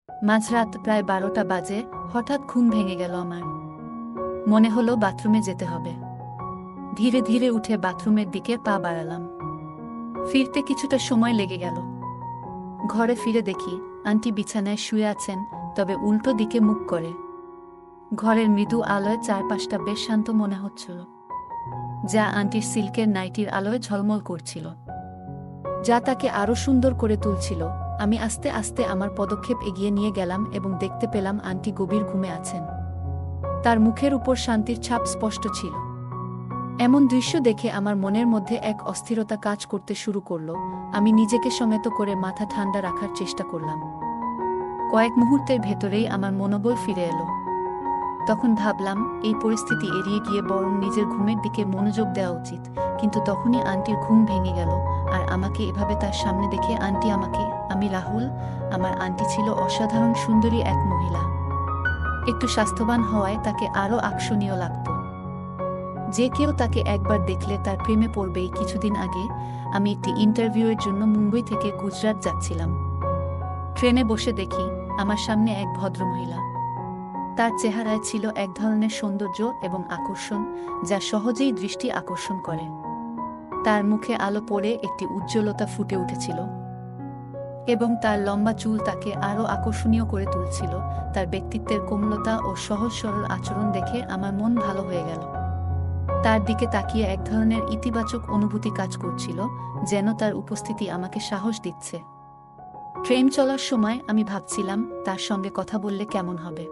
মাঝরাত প্রায় 12টা বাজে। হঠাৎ ঘুম ভেঙে গেল আমার। মনে হলো বাথরুমে যেতে হবে। ধীরে ধীরে উঠে বাথরুমের দিকে পা বাড়ালাম। ফিরতে কিছুটা সময় লেগে গেল। ঘরে ফিরে দেখি আন্টি বিছানায় শুয়ে আছেন, তবে উল্টো দিকে মুখ করে। ঘরের মৃদু আলোয় চারপাশটা বেশ শান্ত মনে হচ্ছিল, যা আন্টির সিল্কের নাইটির আলোয় ঝলমল করছিল, যা তাকে আরো সুন্দর করে তুলছিল। আমি আস্তে আস্তে আমার পদক্ষেপ এগিয়ে নিয়ে গেলাম এবং দেখতে পেলাম আন্টি গভীর ঘুমে আছেন। তার মুখের উপর শান্তির ছাপ স্পষ্ট ছিল। এমন দৃশ্য দেখে আমার মনের মধ্যে এক অস্থিরতা কাজ করতে শুরু করল। আমি নিজেকে সংযত করে মাথা ঠান্ডা রাখার চেষ্টা করলাম। কয়েক মুহূর্তের ভেতরেই আমার মনোবল ফিরে এলো। তখন ভাবলাম, এই পরিস্থিতি এড়িয়ে গিয়ে বরং নিজের ঘুমের দিকে মনোযোগ দেওয়া উচিত। কিন্তু তখনই আন্টির ঘুম ভেঙে গেল, আর আমাকে এভাবে তার সামনে দেখে আন্টি আমাকে, আমি রাহুল। আমার আন্টি ছিল অসাধারণ সুন্দরী এক মহিলা। একটু স্বাস্থ্যবান হওয়ায় তাকে আরও আকর্ষণীয় লাগত। যে কেউ তাকে একবার দেখলে তার প্রেমে পড়বেই। কিছুদিন আগে আমি একটি ইন্টারভিউয়ের জন্য মুম্বই থেকে গুজরাট যাচ্ছিলাম। ট্রেনে বসে দেখি আমার সামনে এক ভদ্রমহিলা। তার চেহারায় ছিল এক ধরনের সৌন্দর্য এবং আকর্ষণ, যা সহজেই দৃষ্টি আকর্ষণ করে। তার মুখে আলো পড়ে একটি উজ্জ্বলতা ফুটে উঠেছিল, এবং তার লম্বা চুল তাকে আরও আকর্ষণীয় করে তুলছিল। তার ব্যক্তিত্বের কোমলতা ও সহজ সরল আচরণ দেখে আমার মন ভালো হয়ে গেল। তার দিকে তাকিয়ে এক ধরনের ইতিবাচক অনুভূতি কাজ করছিল, যেন তার উপস্থিতি আমাকে সাহস দিচ্ছে। ট্রেন চলার সময় আমি ভাবছিলাম তার সঙ্গে কথা বললে কেমন হবে।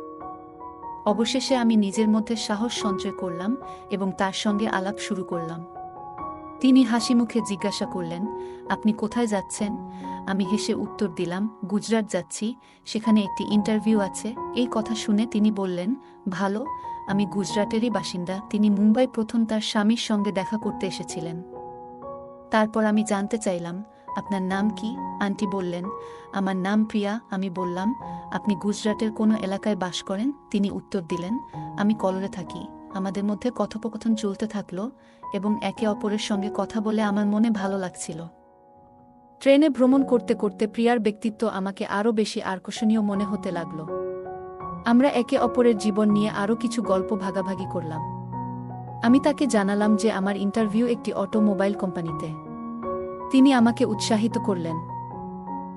অবশেষে আমি নিজের মধ্যে সাহস সঞ্চয় করলাম এবং তার সঙ্গে আলাপ শুরু করলাম। তিনি হাসি মুখে জিজ্ঞাসা করলেন, আপনি কোথায় যাচ্ছেন? আমি হেসে উত্তর দিলাম, গুজরাট যাচ্ছি, সেখানে একটি ইন্টারভিউ আছে। এই কথা শুনে তিনি বললেন, ভালো, আমি গুজরাটেরই বাসিন্দা। তিনি মুম্বাই প্রথম তার স্বামীর সঙ্গে দেখা করতে এসেছিলেন। তারপর আমি জানতে চাইলাম, আপনার নাম কি? আন্টি বললেন, আমার নাম প্রিয়া। আমি বললাম, আপনি গুজরাটের কোনো এলাকায় বাস করেন? তিনি উত্তর দিলেন, আমি কলোরে থাকি। আমাদের মধ্যে কথোপকথন চলতে থাকলো এবং একে অপরের সঙ্গে কথা বলে আমার মনে ভালো লাগছিল। ট্রেনে ভ্রমণ করতে করতে প্রিয়ার ব্যক্তিত্ব আমাকে আরও বেশি আকর্ষণীয় মনে হতে লাগলো। আমরা একে অপরের জীবন নিয়ে আরও কিছু গল্প ভাগাভাগি করলাম। আমি তাকে জানালাম যে আমার ইন্টারভিউ একটি অটোমোবাইল কোম্পানিতে। তিনি আমাকে উৎসাহিত করলেন।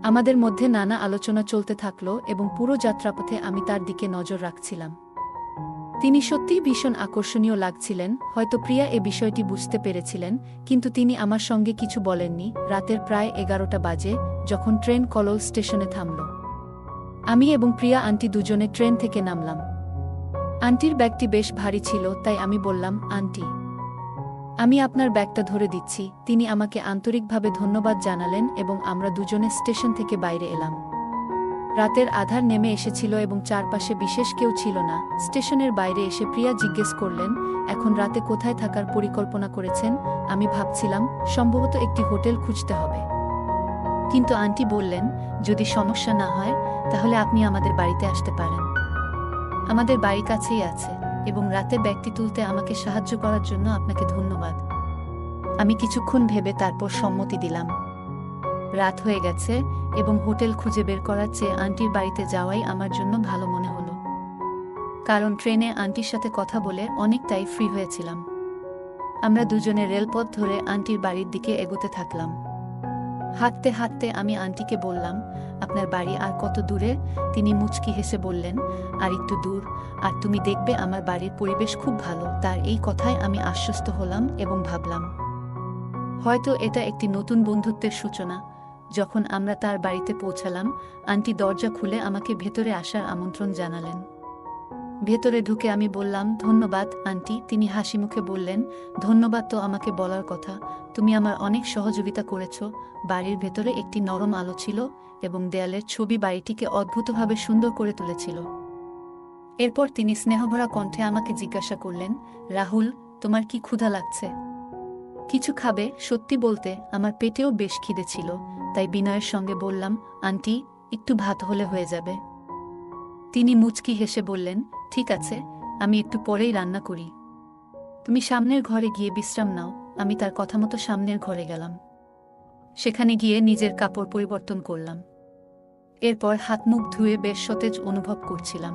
আমাদের মধ্যে নানা আলোচনা চলতে থাকলো এবং পুরো যাত্রাপথে আমি তার দিকে নজর রাখছিলাম। তিনি সত্যিই ভীষণ আকর্ষণীয় লাগছিলেন। হয়তো প্রিয়া এ বিষয়টি বুঝতে পেরেছিলেন, কিন্তু তিনি আমার সঙ্গে কিছু বলেননি। রাতের প্রায় 11টা বাজে যখন ট্রেন কলোল স্টেশনে থামল। আমি এবং প্রিয়া আন্টি দুজনে ট্রেন থেকে নামলাম। আন্টির ব্যাগটি বেশ ভারী ছিল, তাই আমি বললাম, আন্টি, আমি আপনার ব্যাগটা ধরে দিচ্ছি। তিনি আমাকে আন্তরিকভাবে ধন্যবাদ জানালেন এবং আমরা দুজনে স্টেশন থেকে বাইরে এলাম। রাতের আধার নেমে এসেছিল এবং চারপাশে বিশেষ কেউ ছিল না। স্টেশনের বাইরে এসে প্রিয়া জিজ্ঞেস করলেন, এখন রাতে কোথায় থাকার পরিকল্পনা করেছেন? আমি ভাবছিলাম, সম্ভবত একটি হোটেল খুঁজতে হবে। কিন্তু আন্টি বললেন, যদি সমস্যা না হয় তাহলে আপনি আমাদের বাড়িতে আসতে পারেন। আমাদের বাড়ি কাছেই আছে, এবং রাতে ব্যাগটি তুলতে আমাকে সাহায্য করার জন্য আপনাকে ধন্যবাদ। আমি কিছুক্ষণ ভেবে তারপর সম্মতি দিলাম। রাত হয়ে গেছে এবং হোটেল খুঁজে বের করার চেয়ে আন্টির বাড়িতে যাওয়াই আমার জন্য ভালো মনে হলো, কারণ ট্রেনে আন্টির সাথে কথা বলে অনেকটাই ফ্রি হয়েছিলাম। আমরা দুজনে রেলপথ ধরে আন্টির বাড়ির দিকে এগোতে থাকলাম। হাঁটতে হাঁটতে আমি আন্টিকে বললাম, আপনার বাড়ি আর কত দূরে? তিনি মুচকি হেসে বললেন, আর একটু দূর, আর তুমি দেখবে আমার বাড়ির পরিবেশ খুব ভালো। তার এই কথায় আমি আশ্বস্ত হলাম এবং ভাবলাম, হয়তো এটা একটি নতুন বন্ধুত্বের সূচনা। যখন আমরা তার বাড়িতে পৌঁছালাম, আন্টি দরজা খুলে আমাকে ভেতরে আসার আমন্ত্রণ জানালেন। ভেতরে ঢুকে আমি বললাম, ধন্যবাদ আন্টি। তিনি হাসি মুখে বললেন, ধন্যবাদ তো আমাকে বলার কথা, তুমি আমার অনেক সহযোগিতা করেছ। বাড়ির ভেতরে একটি নরম আলো ছিল এবং দেয়ালের ছবি বাড়িটিকে অদ্ভুতভাবে সুন্দর করে তুলেছিল। এরপর তিনি স্নেহভরা কণ্ঠে আমাকে জিজ্ঞাসা করলেন, রাহুল, তোমার কি ক্ষুধা লাগছে? কিছু খাবে? সত্যি বলতে আমার পেটেও বেশ খিদে ছিল, তাই বিনয়ের সঙ্গে বললাম, আন্টি, একটু ভাত হলে হয়ে যাবে। তিনি মুচকি হেসে বললেন, ঠিক আছে, আমি একটু পরেই রান্না করি। তুমি সামনের ঘরে গিয়ে বিশ্রাম নাও। আমি তার কথা মতো সামনের ঘরে গেলাম। সেখানে গিয়ে নিজের কাপড় পরিবর্তন করলাম এরপর হাত মুখ ধুয়ে বেশ সতেজ অনুভব করছিলাম।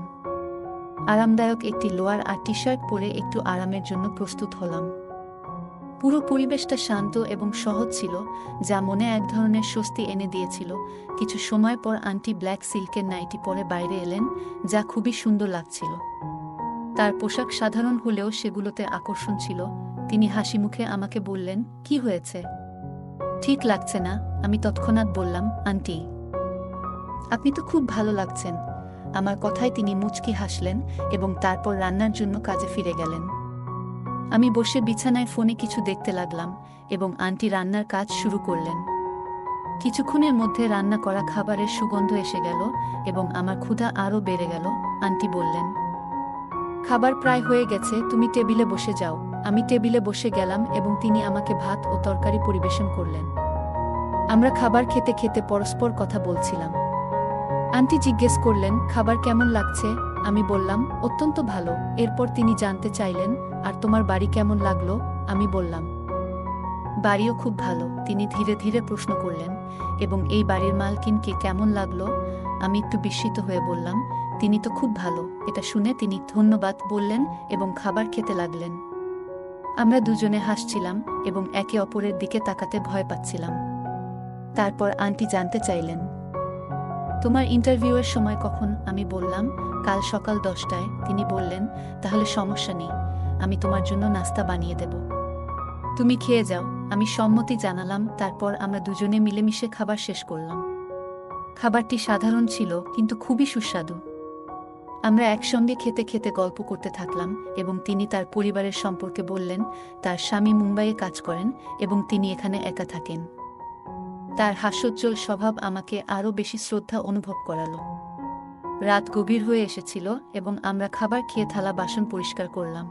আরামদায়ক একটি লোয়ার আর টি শার্ট পরে একটু আরামের জন্য প্রস্তুত হলাম। পুরো পরিবেশটা শান্ত এবং সহজ ছিল, যা মনে এক ধরনের স্বস্তি এনে দিয়েছিল। কিছু সময় পর আন্টি ব্ল্যাক সিল্কের নাইটি পরে বাইরে এলেন, যা খুবই সুন্দর লাগছিল। তার পোশাক সাধারণ হলেও সেগুলোতে আকর্ষণ ছিল। তিনি হাসিমুখে আমাকে বললেন, কি হয়েছে? ঠিক লাগছে না? আমি তৎক্ষণাৎ বললাম, আন্টি, আপনি তো খুব ভালো লাগছেন। আমার কথায় তিনি মুচকি হাসলেন এবং তারপর রান্নার জন্য কাজে ফিরে গেলেন। আমি বসে বিছানায় ফোনে কিছু দেখতে লাগলাম এবং আন্টি রান্নার কাজ শুরু করলেন। কিছুক্ষণের মধ্যে রান্না করা খাবারের সুগন্ধ এসে গেল এবং আমার ক্ষুধা আরও বেড়ে গেল। আন্টি বললেন, খাবার প্রায় হয়ে গেছে, তুমি টেবিলে বসে যাও। আমি টেবিলে বসে গেলাম এবং তিনি আমাকে ভাত ও তরকারি পরিবেশন করলেন। আমরা খাবার খেতে খেতে পরস্পর কথা বলছিলাম। আন্টি জিজ্ঞেস করলেন, খাবার কেমন লাগছে? আমি বললাম, অত্যন্ত ভালো। এরপর তিনি জানতে চাইলেন, আর তোমার বাড়ি কেমন লাগলো? আমি বললাম, বাড়িও খুব ভালো। তিনি ধীরে ধীরে প্রশ্ন করলেন, এবং এই বাড়ির মালকিনকে কেমন লাগলো? আমি একটু বিস্মিত হয়ে বললাম, তিনি তো খুব ভালো। এটা শুনে তিনি ধন্যবাদ বললেন এবং খাবার খেতে লাগলেন। আমরা দুজনে হাসছিলাম এবং একে অপরের দিকে তাকাতে ভয় পাচ্ছিলাম। তারপর আন্টি জানতে চাইলেন, তোমার ইন্টারভিউয়ের সময় কখন? আমি বললাম, কাল সকাল 10টায়। তিনি বললেন, তাহলে সমস্যা নেই, আমি তোমার জন্য নাস্তা বানিয়ে দেব, তুমি খেয়ে যাও। আমি সম্মতি জানালাম। তারপর আমরা দুজনে মিলেমিশে খাবার শেষ করলাম। খাবারটি সাধারণ ছিল, কিন্তু খুবই সুস্বাদু। আমরা একসঙ্গে খেতে খেতে গল্প করতে থাকলাম এবং তিনি তার পরিবারের সম্পর্কে বললেন। তার স্বামী মুম্বাইয়ে কাজ করেন এবং তিনি এখানে একা থাকেন। তার হাস্যোজ্জ্বল স্বভাব আমাকে আরও বেশি শ্রদ্ধা অনুভব করালো। রাত গভীর হয়ে এসেছিল এবং আমরা খাবার খেয়ে থালা বাসন পরিষ্কার করলাম।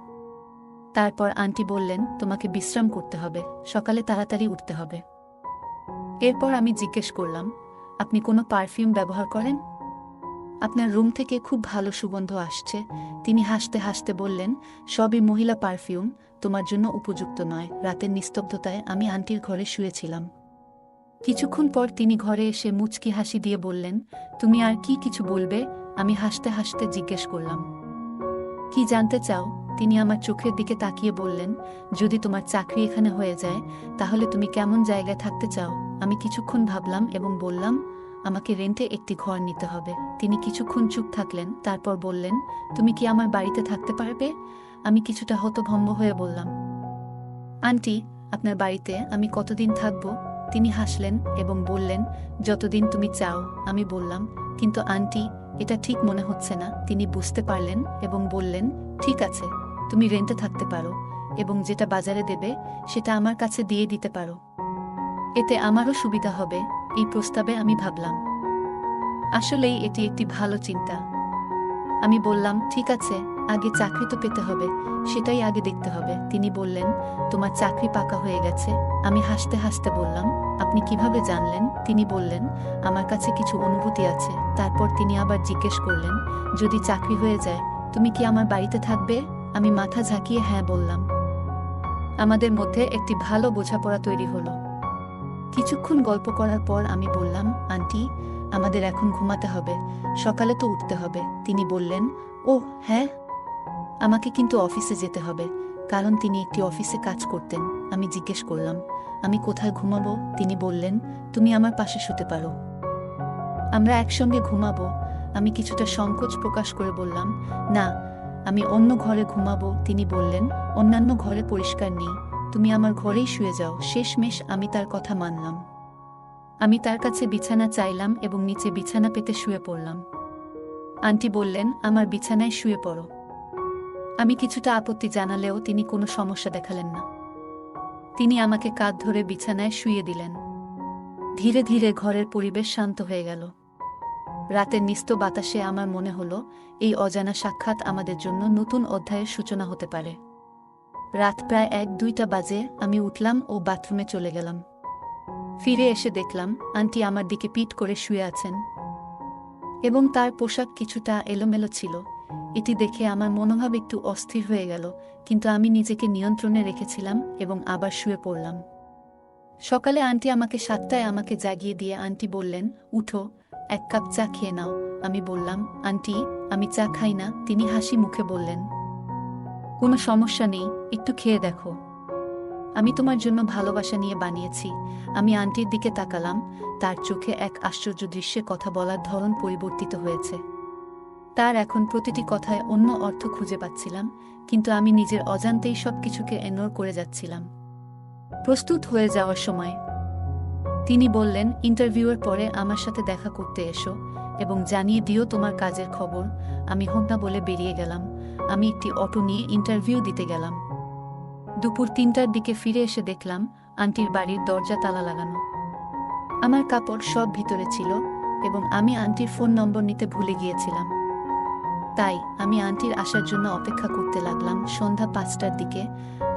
তারপর আন্টি বললেন, তোমাকে বিশ্রাম করতে হবে, সকালে তাড়াতাড়ি উঠতে হবে। এরপর আমি জিজ্ঞেস করলাম, আপনি কোনো পারফিউম ব্যবহার করেন? আপনার রুম থেকে খুব ভালো সুগন্ধ আসছে। তিনি হাসতে হাসতে বললেন, সবই মহিলা পারফিউম, তোমার জন্য উপযুক্ত নয়। রাতের নিস্তব্ধতায় আমি আন্টির ঘরে শুয়েছিলাম। কিছুক্ষণ পর তিনি ঘরে এসে মুচকি হাসি দিয়ে বললেন, তুমি আর কি কিছু বলবে? আমি হাসতে হাসতে জিজ্ঞেস করলাম, কি জানতে চাও? তিনি আমার চোখের দিকে তাকিয়ে বললেন, যদি তোমার চাকরি এখানে হয়ে যায়, তাহলে তুমি কেমন জায়গায় থাকতে চাও? আমি কিছুক্ষণ ভাবলাম এবং বললাম, আমাকে রেন্টে একটি ঘর নিতে হবে। তিনি কিছুক্ষণ চুপ থাকলেন, তারপর বললেন, তুমি কি আমার বাড়িতে থাকতে পারবে? আমি কিছুটা হতভম্ব হয়ে বললাম, আন্টি, আপনার বাড়িতে আমি কতদিন থাকব? তিনি হাসলেন এবং বললেন, যতদিন তুমি চাও। আমি বললাম, কিন্তু আন্টি, এটা ঠিক মনে হচ্ছে না। তিনি বুঝতে পারলেন এবং বললেন, ঠিক আছে, তুমি রেন্টে থাকতে পারো এবং যেটা বাজারে দেবে সেটা আমার কাছে দিয়ে দিতে পারো। এতে আমারও সুবিধা হবে। এই প্রস্তাবে আমি ভাবলাম, আসলেই এটি একটি ভালো চিন্তা। আমি বললাম, ঠিক আছে, আগে চাকরি তো পেতে হবে, সেটাই আগে দেখতে হবে। তিনি বললেন, তোমার চাকরি পাকা হয়ে গেছে। আমি হাসতে হাসতে বললাম, আপনি কিভাবে জানলেন? তিনি বললেন, আমার কাছে কিছু অনুভূতি আছে। তারপর তিনি আবার জিজ্ঞেস করলেন, যদি চাকরি হয়ে যায়, তুমি কি আমার বাড়িতে থাকবে? আমি মাথা ঝাঁকিয়ে হ্যাঁ বললাম। আমাদের মধ্যে একটি ভালো বোঝাপড়া তৈরি হলো। কিছুক্ষণ গল্প করার পর আমি বললাম, আন্টি, আমাদের এখন ঘুমাতে হবে, সকালে তো উঠতে হবে। তিনি বললেন, ও হ্যাঁ, আমাকে কিন্তু অফিসে যেতে হবে, কারণ তিনি একটি অফিসে কাজ করতেন। আমি জিজ্ঞেস করলাম, আমি কোথায় ঘুমাবো? তিনি বললেন, তুমি আমার পাশে শুতে পারো, আমরা একসঙ্গে ঘুমাবো। আমি কিছুটা সংকোচ প্রকাশ করে বললাম, না, আমি অন্য ঘরে ঘুমাবো। তিনি বললেন, অন্যান্য ঘরে পরিষ্কার নেই, তুমি আমার ঘরেই শুয়ে যাও। শেষমেশ আমি তার কথা মানলাম। আমি তার কাছে বিছানা চাইলাম এবং নিচে বিছানা পেতে শুয়ে পড়লাম। আন্টি বললেন, আমার বিছানায় শুয়ে পড়ো। আমি কিছুটা আপত্তি জানালেও তিনি কোনো সমস্যা দেখালেন না। তিনি আমাকে কাঁধ ধরে বিছানায় শুইয়ে দিলেন। ধীরে ধীরে ঘরের পরিবেশ শান্ত হয়ে গেল। রাতের নিস্ত বাতাসে আমার মনে হলো, এই অজানা সাক্ষাৎ আমাদের জন্য নতুন অধ্যায়ের সূচনা হতে পারে। রাত প্রায় 1-2টা বাজে। আমি উঠলাম ও বাথরুমে চলে গেলাম। ফিরে এসে দেখলাম, আন্টি আমার দিকে পিঠ করে শুয়ে আছেন এবং তার পোশাক কিছুটা এলোমেলো ছিল। এটি দেখে আমার মনোভাব একটু অস্থির হয়ে গেল, কিন্তু আমি নিজেকে নিয়ন্ত্রণে রেখেছিলাম এবং আবার শুয়ে পড়লাম। সকালে আন্টি আমাকে 7টায় জাগিয়ে দিয়ে আন্টি বললেন, উঠো, এক কাপ চা খেয়ে নাও। আমি বললাম, আন্টি, আমি চা খাই না। তিনি হাসি মুখে বললেন, কোনো সমস্যা নেই, একটু খেয়ে দেখো। আমি তোমার জন্য ভালোবাসা নিয়ে বানিয়েছি। আমি আন্টির দিকে তাকালাম, তার চোখে এক আশ্চর্য দৃশ্যে কথা বলার ধরন পরিবর্তিত হয়েছে। তার এখন প্রতিটি কথায় অন্য অর্থ খুঁজে পাচ্ছিলাম, কিন্তু আমি নিজের অজান্তেই সবকিছুকে ইগনোর করে যাচ্ছিলাম। প্রস্তুত হয়ে যাওয়ার সময় তিনি বললেন, ইন্টারভিউয়ের পরে আমার সাথে দেখা করতে এসো এবং জানিয়ে দিও তোমার কাজের খবর। আমি হোক না বলে বেরিয়ে গেলাম। আমি একটি অটো নিয়ে ইন্টারভিউ দিতে গেলাম। দুপুর ৩টার দিকে ফিরে এসে দেখলাম আন্টির বাড়ির দরজা তালা লাগানো। আমার কাপড় সব ভিতরে ছিল এবং আমি আন্টির ফোন নম্বর নিতে ভুলে গিয়েছিলাম। তাই আমি আন্টির আসার জন্য অপেক্ষা করতে লাগলাম। সন্ধ্যা ৫টার দিকে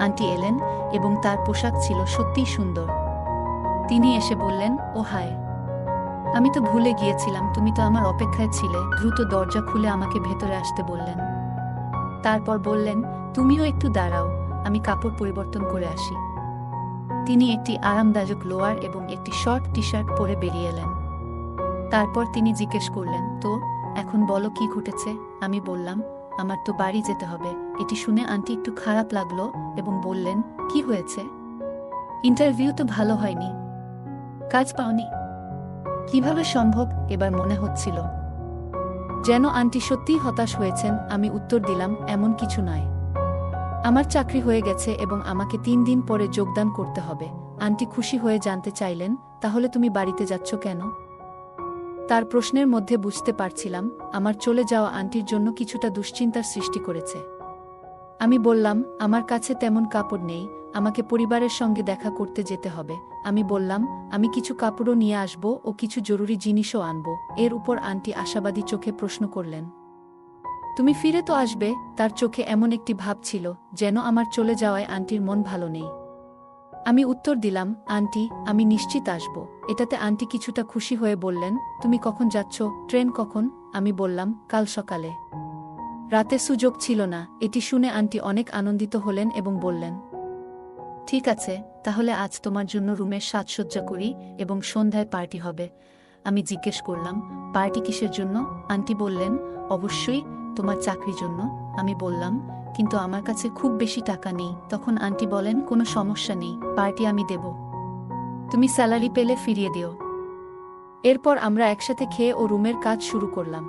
আন্টি এলেন এবং তার পোশাক ছিল সত্যিই সুন্দর। তিনি এসে বললেন, ও হায়, আমি তো ভুলে গিয়েছিলাম, তুমি তো আমার অপেক্ষায় ছিলে। দ্রুত দরজা খুলে আমাকে ভেতরে আসতে বললেন। তারপর বললেন, তুমিও একটু দাঁড়াও, আমি কাপড় পরিবর্তন করে আসি। তিনি একটি আরামদায়ক লোয়ার এবং একটি শর্ট টি শার্ট পরে বেরিয়ে এলেন। তারপর তিনি জিজ্ঞেস করলেন, তো এখন বলো কি ঘটেছে? আমি বললাম, আমার তো বাড়ি যেতে হবে। এটি শুনে আন্টি একটু খারাপ লাগলো এবং বললেন, কি হয়েছে? ইন্টারভিউ তো ভালো হয়নি, কাজ পাওনি? কিভাবে সম্ভব? এবার মনে হচ্ছিল যেন আন্টি সত্যিই হতাশ হয়েছেন। আমি উত্তর দিলাম, এমন কিছু নয়, আমার চাকরি হয়ে গেছে এবং আমাকে ৩ দিন পরে যোগদান করতে হবে। আন্টি খুশি হয়ে জানতে চাইলেন, তাহলে তুমি বাড়িতে যাচ্ছ কেন? তার প্রশ্নের মধ্যে বুঝতে পারছিলাম আমার চলে যাওয়া আন্টির জন্য কিছুটা দুশ্চিন্তার সৃষ্টি করেছে। আমি বললাম, আমার কাছে তেমন কাপড় নেই, আমাকে পরিবারের সঙ্গে দেখা করতে যেতে হবে। আমি বললাম, আমি কিছু কাপড়ও নিয়ে আসব ও কিছু জরুরি জিনিসও আনব। এর উপর আন্টি আশাবাদী চোখে প্রশ্ন করলেন, তুমি ফিরে তো আসবে? তার চোখে এমন একটি ভাব ছিল যেন আমার চলে যাওয়ায় আন্টির মন ভালো নেই। আমি উত্তর দিলাম, আন্টি, আমি নিশ্চিত আসব। এটাতে আন্টি কিছুটা খুশি হয়ে বললেন, তুমি কখন যাচ্ছ? ট্রেন কখন? আমি বললাম, কাল সকালে। রাতে সুযোগ ছিল না। এটি শুনে আন্টি অনেক আনন্দিত হলেন এবং বললেন, ঠিক আছে, তাহলে আজ তোমার জন্য রুমের সাজসজ্জা করি এবং সন্ধ্যায় পার্টি হবে। আমি জিজ্ঞেস করলাম, পার্টি কিসের জন্য? আন্টি বললেন, অবশ্যই তোমার চাকরির জন্য। আমি বললাম, কিন্তু আমার কাছে খুব বেশি টাকা নেই। তখন আন্টি বলেন, কোনো সমস্যা নেই, পার্টি আমি দেব, তুমি স্যালারি পেলে ফিরিয়ে দিও। এরপর আমরা একসাথে খেয়ে ও রুমের কাজ শুরু করলাম।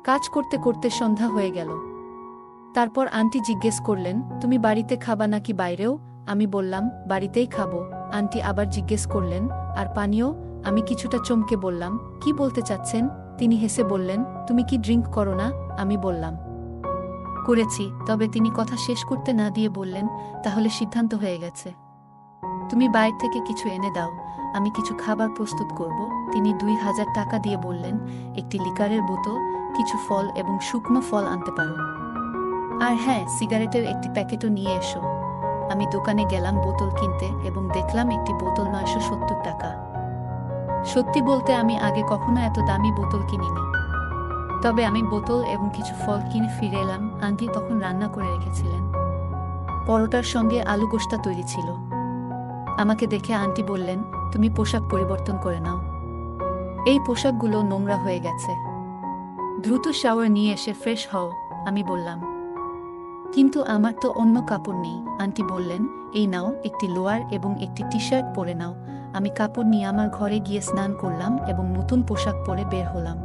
কাজ করতে করতে সন্ধ্যা হয়ে গেল। তারপর আন্টি জিজ্ঞেস করলেন, তুমি বাড়িতে খাবা নাকি বাইরেও? আমি বললাম, বাড়িতেই খাবো। আন্টি আবার জিজ্ঞেস করলেন, আর পানীয়? আমি কিছুটা চমকে বললাম, কি বলতে চাচ্ছেন? তিনি হেসে বললেন, তুমি কি ড্রিঙ্ক করো না? আমি বললাম, করেছি। তবে তিনি কথা শেষ করতে না দিয়ে বললেন, তাহলে সিদ্ধান্ত হয়ে গেছে, তুমি বাইরে থেকে কিছু এনে দাও, আমি কিছু খাবার প্রস্তুত করব। তিনি ২,০০০ টাকা দিয়ে বললেন, একটি লিকারের বোতল, কিছু ফল এবং শুকনো ফল আনতে পারো। আর হ্যাঁ, সিগারেটের একটি প্যাকেটও নিয়ে এসো। আমি দোকানে গেলাম বোতল কিনতে এবং দেখলাম একটি বোতল ৯৭০ টাকা। সত্যি বলতে আমি আগে কখনো এত দামি বোতল কিনিনি। তবে আমি বোতল এবং কিছু ফল কিনে ফিরে এলাম। আন্টি তখন রান্না করে রেখেছিলেন। পরোটার সঙ্গে আলু গোশতা তৈরি ছিল। আমাকে দেখে আন্টি বললেন, তুমি পোশাক পরিবর্তন করে নাও, এই পোশাকগুলো নোংরা হয়ে গেছে, দ্রুত শাওয়ার নিয়ে এসে ফ্রেশ হও। আমি বললাম, কিন্তু আমার তো অন্য কাপড় নেই। আন্টি বললেন, এই নাও, একটি লোয়ার এবং একটি টি শার্ট পরে নাও। আমি কাপড় নিয়ে আমার ঘরে গিয়ে স্নান করলাম এবং নতুন পোশাক পরে বের হলাম।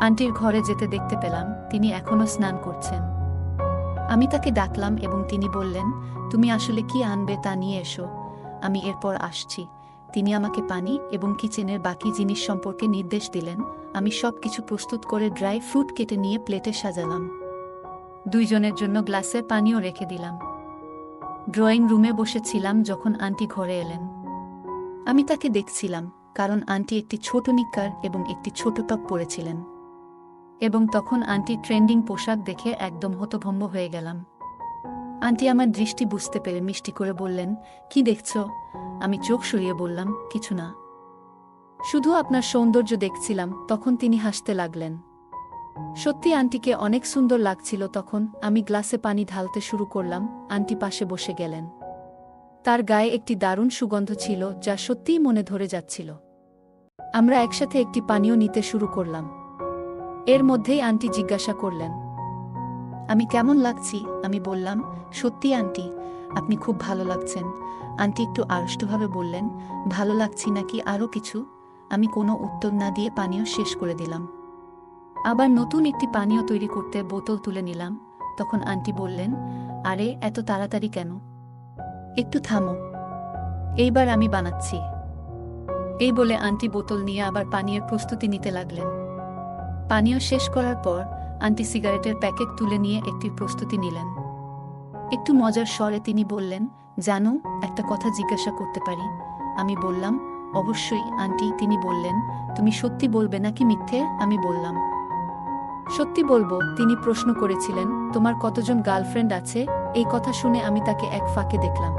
আন্টির ঘরে যেতে দেখতে পেলাম তিনি এখনো স্নান করছেন। আমি তাকে ডাকলাম এবং তিনি বললেন, তুমি আসলে কি আনবে তা নিয়ে এসো, আমি এরপর আসছি। তিনি আমাকে পানি এবং কিচেনের বাকি জিনিস সম্পর্কে নির্দেশ দিলেন। আমি সব কিছু প্রস্তুত করে ড্রাই ফ্রুট কেটে নিয়ে প্লেটে সাজালাম। দুইজনের জন্য গ্লাসে পানিও রেখে দিলাম। ড্রয়িং রুমে বসেছিলাম যখন আন্টি ঘরে এলেন। আমি তাকে দেখছিলাম, কারণ আন্টি একটি ছোট নিক্কার এবং একটি ছোট টপ পরেছিলেন। এবং তখন আন্টি ট্রেন্ডিং পোশাক দেখে একদম হতভম্ব হয়ে গেলাম। আন্টি আমার দৃষ্টি বুঝতে পেরে মিষ্টি করে বললেন, কি দেখছ? আমি চোখ সরিয়ে বললাম, কিছু না, শুধু আপনার সৌন্দর্য দেখছিলাম। তখন তিনি হাসতে লাগলেন। সত্যি আন্টিকে অনেক সুন্দর লাগছিল। তখন আমি গ্লাসে পানি ঢালতে শুরু করলাম। আন্টি পাশে বসে গেলেন। তার গায়ে একটি দারুণ সুগন্ধ ছিল যা সত্যিই মনে ধরে যাচ্ছিল। আমরা একসাথে একটি পানীয় নিতে শুরু করলাম। এর মধ্যেই আন্টি জিজ্ঞাসা করলেন, আমি কেমন লাগছি? আমি বললাম, সত্যি আন্টি, আপনি খুব ভালো লাগছেন। আন্টি একটু আড়ষ্টভাবে বললেন, ভালো লাগছি নাকি আরও কিছু? আমি কোনো উত্তর না দিয়ে পানীয় শেষ করে দিলাম। আবার নতুন একটি পানীয় তৈরি করতে বোতল তুলে নিলাম। তখন আন্টি বললেন, আরে এত তাড়াতাড়ি কেন? একটু থামো, এইবার আমি বানাচ্ছি। এই বলে আন্টি বোতল নিয়ে আবার পানীয়ের প্রস্তুতি নিতে লাগলেন। পানীয় শেষ করার পর আন্টি সিগারেটের প্যাকেট তুলে নিয়ে একটি প্রস্তুতি নিলেন। একটু মজার স্বরে তিনি বললেন, জানো, একটা কথা জিজ্ঞাসা করতে পারি? আমি বললাম, অবশ্যই আন্টি। তিনি বললেন, তুমি সত্যি বলবে নাকি মিথ্যে? আমি বললাম, সত্যি বলবো। তিনি প্রশ্ন করেছিলেন, তোমার কতজন গার্লফ্রেন্ড আছে? এই কথা শুনে আমি তাকে এক ফাঁকে দেখলাম।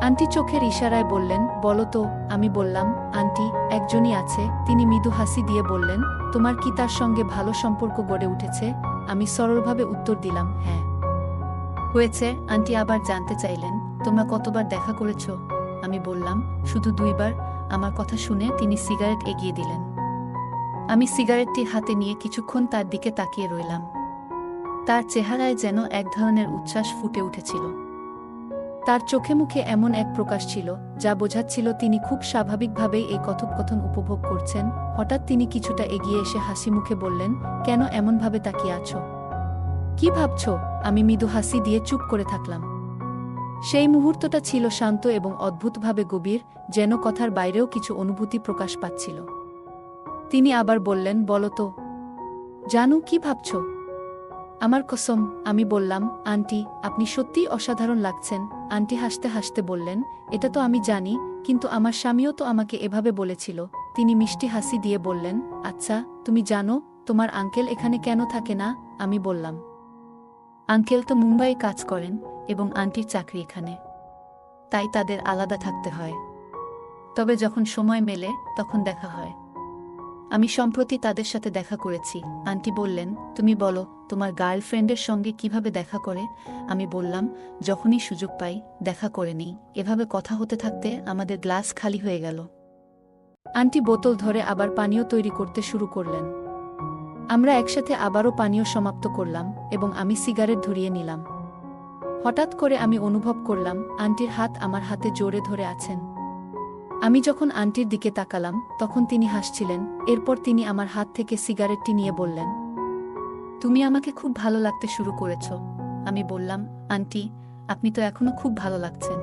আন্টি চোখের ইশারায় বললেন, বলো তো। আমি বললাম, আন্টি, একজনই আছে। তিনি মৃদু হাসি দিয়ে বললেন, তোমার কি তার সঙ্গে ভালো সম্পর্ক গড়ে উঠেছে? আমি সরলভাবে উত্তর দিলাম, হ্যাঁ। হয়েছে। আন্টি আবার জানতে চাইলেন, তোমরা কতবার দেখা করেছ? আমি বললাম, শুধু 2বার। আমার কথা শুনে তিনি সিগারেট এগিয়ে দিলেন। আমি সিগারেটটি হাতে নিয়ে কিছুক্ষণ তার দিকে তাকিয়ে রইলাম। তার চেহারায় যেন এক ধরনের উচ্ছ্বাস ফুটে উঠেছিল। তার চোখে মুখে এমন এক প্রকাশ ছিল যা বোঝাচ্ছিল তিনি খুব স্বাভাবিকভাবেই এই কথোপকথন উপভোগ করছেন। হঠাৎ তিনি কিছুটা এগিয়ে এসে হাসি মুখে বললেন, কেন এমনভাবে তাকিয়ে আছো? কি ভাবছ? আমি মৃদু হাসি দিয়ে চুপ করে থাকলাম। সেই মুহূর্তটা ছিল শান্ত এবং অদ্ভুতভাবে গভীর, যেন কথার বাইরেও কিছু অনুভূতি প্রকাশ পাচ্ছিল। তিনি আবার বললেন, বলো তো, জানু, কি ভাবছ? আমার কসম। আমি বললাম, আন্টি, আপনি সত্যিই অসাধারণ লাগছেন। আন্টি হাসতে হাসতে বললেন, এটা তো আমি জানি, কিন্তু আমার স্বামীও তো আমাকে এভাবে বলেছিল। তিনি মিষ্টি হাসি দিয়ে বললেন, আচ্ছা, তুমি জানো তোমার আঙ্কেল এখানে কেন থাকে না? আমি বললাম, আঙ্কেল তো মুম্বাইয়ে কাজ করেন এবং আন্টির চাকরি এখানে, তাই তাদের আলাদা থাকতে হয়। তবে যখন সময় মেলে তখন দেখা হয়। আমি সম্প্রতি তাদের সাথে দেখা করেছি। আন্টি বললেন, তুমি বলো, তোমার গার্লফ্রেন্ডের সঙ্গে কিভাবে দেখা করে? আমি বললাম, যখনই সুযোগ পাই দেখা করে নিই। এভাবে কথা হতে থাকতে আমাদের গ্লাস খালি হয়ে গেল। আন্টি বোতল ধরে আবার পানীয় তৈরি করতে শুরু করলেন। আমরা একসাথে আবারও পানীয় সমাপ্ত করলাম এবং আমি সিগারেট ধরিয়ে নিলাম। হঠাৎ করে আমি অনুভব করলাম আন্টির হাত আমার হাতে জোরে ধরে আছেন। আমি যখন আন্টির দিকে তাকালাম তখন তিনি হাসছিলেন। এরপর তিনি আমার হাত থেকে সিগারেটটি নিয়ে বললেন, তুমি আমাকে খুব ভালো লাগতে শুরু করেছ। আমি বললাম, আন্টি, আপনি তো এখনো খুব ভালো লাগছেন,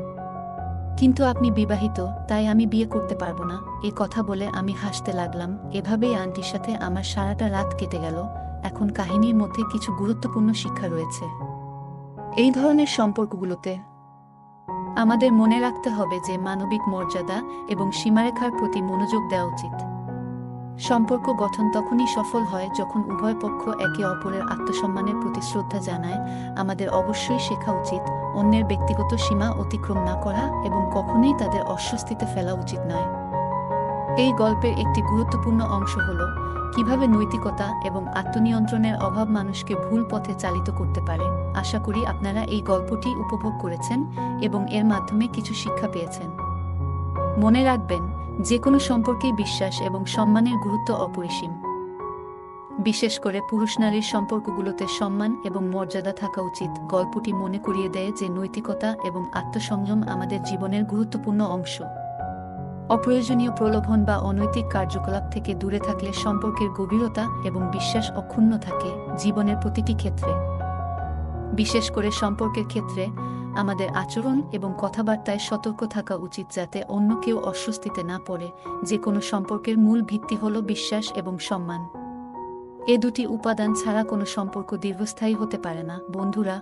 কিন্তু আপনি বিবাহিত, তাই আমি বিয়ে করতে পারবো না। এ কথা বলে আমি হাসতে লাগলাম। এভাবেই আন্টির সাথে আমার সারাটা রাত কেটে গেল। এখন কাহিনীর মধ্যে কিছু গুরুত্বপূর্ণ শিক্ষা রয়েছে। এই ধরনের সম্পর্কগুলোতে আমাদের মনে রাখতে হবে যে মানবিক মর্যাদা এবং সীমারেখার প্রতি মনোযোগ দেওয়া উচিত। সম্পর্ক গঠন তখনই সফল হয় যখন উভয় পক্ষ একে অপরের আত্মসম্মানের প্রতি শ্রদ্ধা জানায়। আমাদের অবশ্যই শেখা উচিত অন্যের ব্যক্তিগত সীমা অতিক্রম না করা এবং কখনোই তাদের অস্বস্তিতে ফেলা উচিত নয়। এই গল্পের একটি গুরুত্বপূর্ণ অংশ হল কিভাবে নৈতিকতা এবং আত্মনিয়ন্ত্রণের অভাব মানুষকে ভুল পথে চালিত করতে পারে। আশা করি আপনারা এই গল্পটি উপভোগ করেছেন এবং এর মাধ্যমে কিছু শিক্ষা পেয়েছেন। মনে রাখবেন, যে কোনো সম্পর্কেই বিশ্বাস এবং সম্মানের গুরুত্ব অপরিসীম। বিশেষ করে পুরুষ নারীর সম্পর্কগুলোতে সম্মান এবং মর্যাদা থাকা উচিত। গল্পটি মনে করিয়ে দেয় যে নৈতিকতা এবং আত্মসংযম আমাদের জীবনের গুরুত্বপূর্ণ অংশ। অপ্রয়োজনীয় প্রলোভন বা অনৈতিক কার্যকলাপ থেকে দূরে থাকলে সম্পর্কের গভীরতা এবং বিশ্বাস অক্ষুণ্ণ থাকে। জীবনের প্রতিটি ক্ষেত্রে, বিশেষ করে সম্পর্কের ক্ষেত্রে, আমাদের আচরণ এবং কথাবার্তায় সতর্ক থাকা উচিত যাতে অন্য কেউ অস্বস্তিতে না পড়ে। যে কোনো সম্পর্কের মূল ভিত্তি হল বিশ্বাস এবং সম্মান। এ দুটি উপাদান ছাড়া কোনো সম্পর্ক দীর্ঘস্থায়ী হতে পারে না। বন্ধুরা,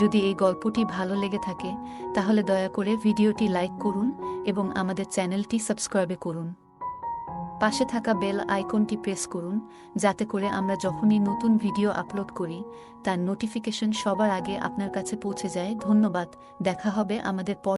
যদি এই গল্পটি ভালো লেগে থাকে তাহলে দয়া করে ভিডিওটি লাইক করুন এবং আমাদের চ্যানেলটি সাবস্ক্রাইব করুন। পাশে থাকা বেল আইকনটি প্রেস করুন যাতে করে আমরা যখনই নতুন ভিডিও আপলোড করি তার নোটিফিকেশন সবার আগে আপনার কাছে পৌঁছে যায়। ধন্যবাদ। দেখা হবে আমাদের